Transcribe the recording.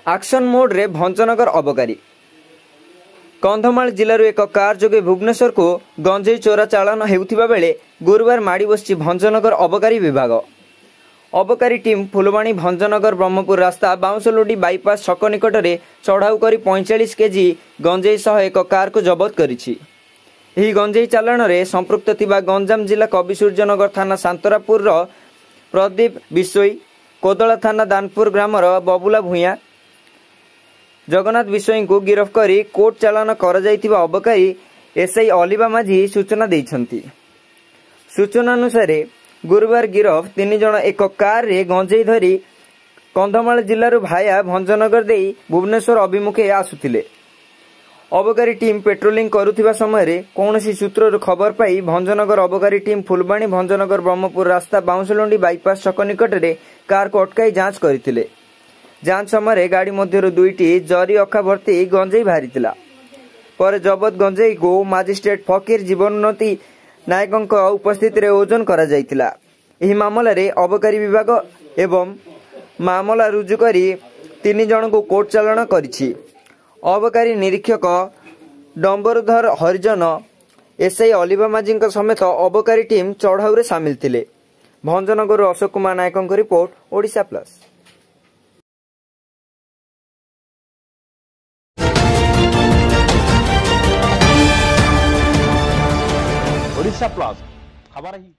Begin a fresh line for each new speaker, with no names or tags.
Auction mode रे भंजनगर अबकारी। कंधमाल जिलूर एक कार जोगे भुवनेश्वर को गंजेई चोरा चालान हेउथिबा बेले गुरुवार माड़ी बसछि भंजनगर अबकारी विभाग। अबकारी टीम फुलवाणी भंजनगर ब्रह्मपुर रास्ता बाउंसलोडी बाईपास छक निकट में चढ़ाऊ कर 45 केजी गंजेई सह एक कार को जबत करिछि। एही गंजेई चालान रे संपृक्त थिबा गंजाम जिला कविसूर्यनगर थाना सांतरापुर प्रदीप बिशोई, कोदला थाना दानपुर ग्रामर बबुला भूया, जगन्नाथ बिशोई को गिरफ्त कर कोर्ट चालान कर अबकारी एसआई अलिबा माझी सूचना देइछंती। सूचना अनुसार गुरुवार गिरफ 3 जन एक कार रे गंजेई धरी कंधमाल जिल्लारू भाया भंजनगर दे भुवनेश्वर अभिमुखे आसुथिले। अबकारी टीम पेट्रोलिंग करुथिबा समय कौनसी सूत्रରୁ खबर पाई भंजनगर अबकारी टीम फुलवाणी भंजनगर ब्रह्मपुर रास्ता बाउंसलोडी बाईपास छक निकट में कार को अटकाई जांच करथिले। जांच समय गाड़ी मध्यरु 2टी जरी अखा भर्ती गंजेई बाहरीतिला। पर जबत गंजेई को मजिस्ट्रेट फकीर जीवनोन्नति नायक उपस्थित रे ओजन करा जायतिला। एही मामला रे अबकारी विभाग एवं मामला रुजु करी 3 जन को कोर्ट चालान करिछि। अबकारी निरीक्षक डंबरुधर हरिजन, एसआई अलिबा माझी समेत अबकारी टीम चढ़ाऊ रे सामिल थिले। Bhanjanagar Ashok Kumar Nayak report, Odisha plus.
Odisha plus खबर ही।